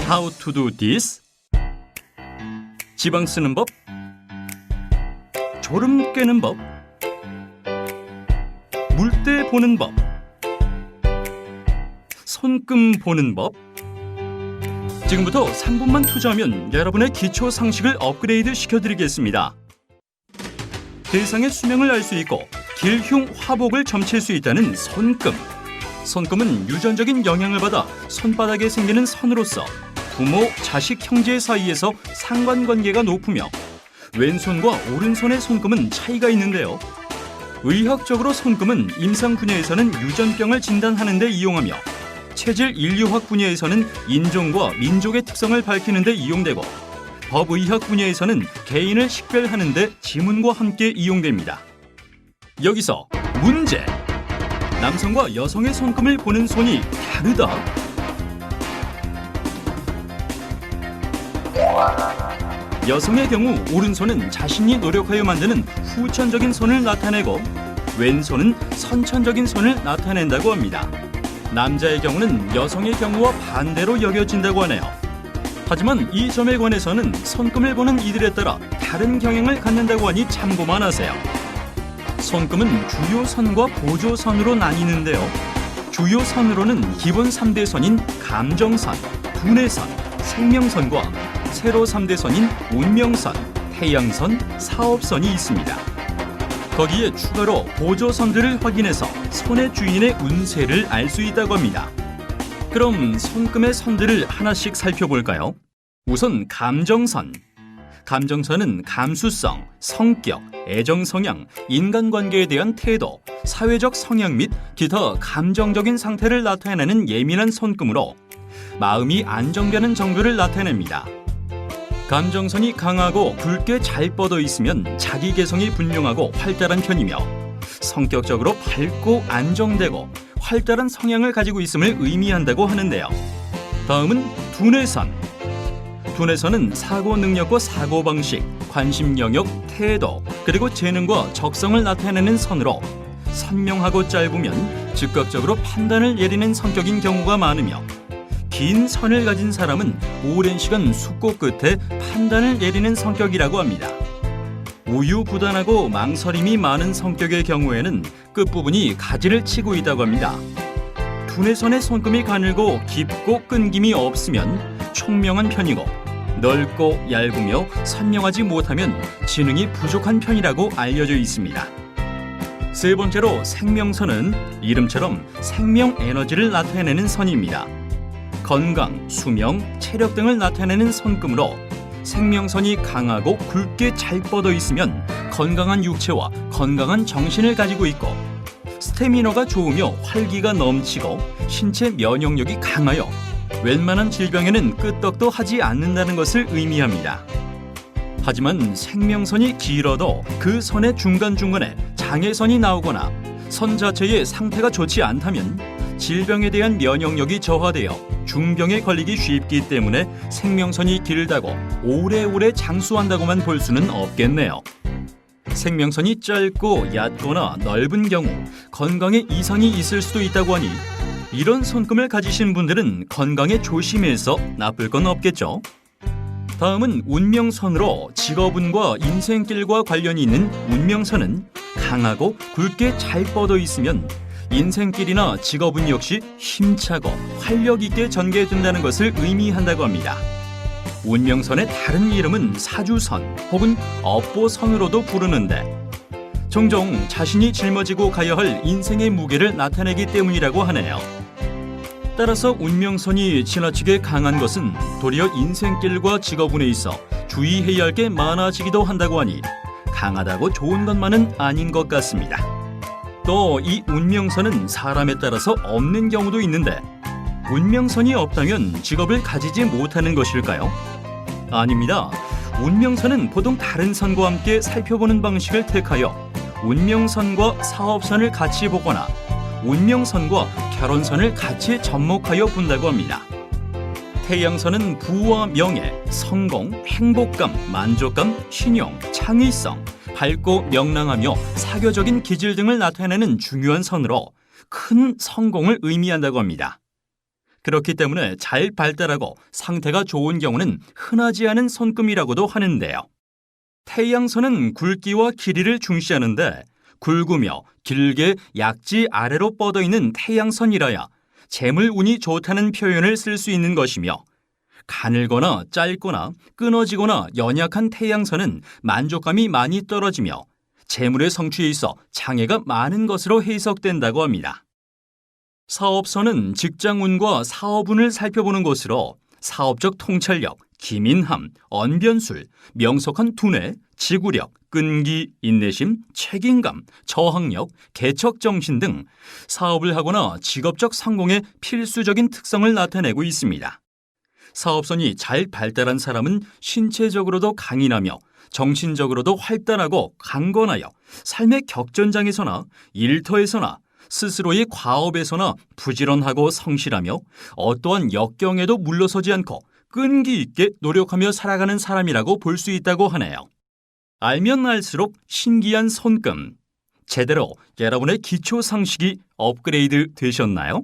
How to do this? 지방 쓰는 법, 졸음 깨는 법, 물때 보는 법, 손금 보는 법. 지금부터 3분만 투자하면 여러분의 기초 상식을 업그레이드 시켜드리겠습니다. 대상의 수명을 알 수 있고 길흉 화복을 점칠 수 있다는 손금. 손금은 유전적인 영향을 받아 손바닥에 생기는 선으로서 부모, 자식, 형제 사이에서 상관관계가 높으며 왼손과 오른손의 손금은 차이가 있는데요. 의학적으로 손금은 임상 분야에서는 유전병을 진단하는 데 이용하며 체질 인류학 분야에서는 인종과 민족의 특성을 밝히는 데 이용되고 법의학 분야에서는 개인을 식별하는 데 지문과 함께 이용됩니다. 여기서 문제! 남성과 여성의 손금을 보는 손이 다르다? 여성의 경우 오른손은 자신이 노력하여 만드는 후천적인 손을 나타내고 왼손은 선천적인 손을 나타낸다고 합니다. 남자의 경우는 여성의 경우와 반대로 여겨진다고 하네요. 하지만 이 점에 관해서는 손금을 보는 이들에 따라 다른 경향을 갖는다고 하니 참고만 하세요. 손금은 주요선과 보조선으로 나뉘는데요. 주요선으로는 기본 3대 선인 감정선, 두뇌선, 생명선과 세로 3대 선인 운명선, 태양선, 사업선이 있습니다. 거기에 추가로 보조선들을 확인해서 손의 주인의 운세를 알 수 있다고 합니다. 그럼 손금의 선들을 하나씩 살펴볼까요? 우선 감정선. 감정선은 감수성, 성격, 애정 성향, 인간관계에 대한 태도, 사회적 성향 및 기타 감정적인 상태를 나타내는 예민한 손금으로 마음이 안정되는 정도를 나타냅니다. 감정선이 강하고 굵게 잘 뻗어 있으면 자기 개성이 분명하고 활달한 편이며 성격적으로 밝고 안정되고 활달한 성향을 가지고 있음을 의미한다고 하는데요. 다음은 두뇌선. 두뇌선은 사고 능력과 사고 방식, 관심 영역, 태도, 그리고 재능과 적성을 나타내는 선으로 선명하고 짧으면 즉각적으로 판단을 내리는 성격인 경우가 많으며 긴 선을 가진 사람은 오랜 시간 숙고 끝에 판단을 내리는 성격이라고 합니다. 우유부단하고 망설임이 많은 성격의 경우에는 끝부분이 가지를 치고 있다고 합니다. 두뇌선의 손금이 가늘고 깊고 끊김이 없으면 총명한 편이고 넓고 얇으며 선명하지 못하면 지능이 부족한 편이라고 알려져 있습니다. 세 번째로 생명선은 이름처럼 생명 에너지를 나타내는 선입니다. 건강, 수명, 체력 등을 나타내는 손금으로 생명선이 강하고 굵게 잘 뻗어 있으면 건강한 육체와 건강한 정신을 가지고 있고 스태미너가 좋으며 활기가 넘치고 신체 면역력이 강하여 웬만한 질병에는 끄떡도 하지 않는다는 것을 의미합니다. 하지만 생명선이 길어도 그 선의 중간중간에 장애선이 나오거나 선 자체의 상태가 좋지 않다면 질병에 대한 면역력이 저하되어 중병에 걸리기 쉽기 때문에 생명선이 길다고 오래오래 장수한다고만 볼 수는 없겠네요. 생명선이 짧고 얕거나 넓은 경우 건강에 이상이 있을 수도 있다고 하니 이런 손금을 가지신 분들은 건강에 조심해서 나쁠 건 없겠죠. 다음은 운명선으로 직업운과 인생길과 관련이 있는 운명선은 강하고 굵게 잘 뻗어 있으면 인생길이나 직업운 역시 힘차고 활력 있게 전개된다는 것을 의미한다고 합니다. 운명선의 다른 이름은 사주선 혹은 업보선으로도 부르는데 종종 자신이 짊어지고 가야 할 인생의 무게를 나타내기 때문이라고 하네요. 따라서 운명선이 지나치게 강한 것은 도리어 인생길과 직업운에 있어 주의해야 할 게 많아지기도 한다고 하니 강하다고 좋은 것만은 아닌 것 같습니다. 또 이 운명선은 사람에 따라서 없는 경우도 있는데 운명선이 없다면 직업을 가지지 못하는 것일까요? 아닙니다. 운명선은 보통 다른 선과 함께 살펴보는 방식을 택하여 운명선과 사업선을 같이 보거나 운명선과 결혼선을 같이 접목하여 본다고 합니다. 태양선은 부와 명예, 성공, 행복감, 만족감, 신용, 창의성, 밝고 명랑하며 사교적인 기질 등을 나타내는 중요한 선으로 큰 성공을 의미한다고 합니다. 그렇기 때문에 잘 발달하고 상태가 좋은 경우는 흔하지 않은 손금이라고도 하는데요. 태양선은 굵기와 길이를 중시하는데 굵으며 길게 약지 아래로 뻗어 있는 태양선이라야 재물운이 좋다는 표현을 쓸 수 있는 것이며, 가늘거나 짧거나 끊어지거나 연약한 태양선은 만족감이 많이 떨어지며 재물의 성취에 있어 장애가 많은 것으로 해석된다고 합니다. 사업선은 직장운과 사업운을 살펴보는 것으로 사업적 통찰력, 기민함, 언변술, 명석한 두뇌, 지구력, 끈기, 인내심, 책임감, 저항력, 개척정신 등 사업을 하거나 직업적 성공의 필수적인 특성을 나타내고 있습니다. 사업선이 잘 발달한 사람은 신체적으로도 강인하며 정신적으로도 활달하고 강건하여 삶의 격전장에서나 일터에서나 스스로의 과업에서나 부지런하고 성실하며 어떠한 역경에도 물러서지 않고 끈기 있게 노력하며 살아가는 사람이라고 볼 수 있다고 하네요. 알면 알수록 신기한 손금. 제대로 여러분의 기초 상식이 업그레이드 되셨나요?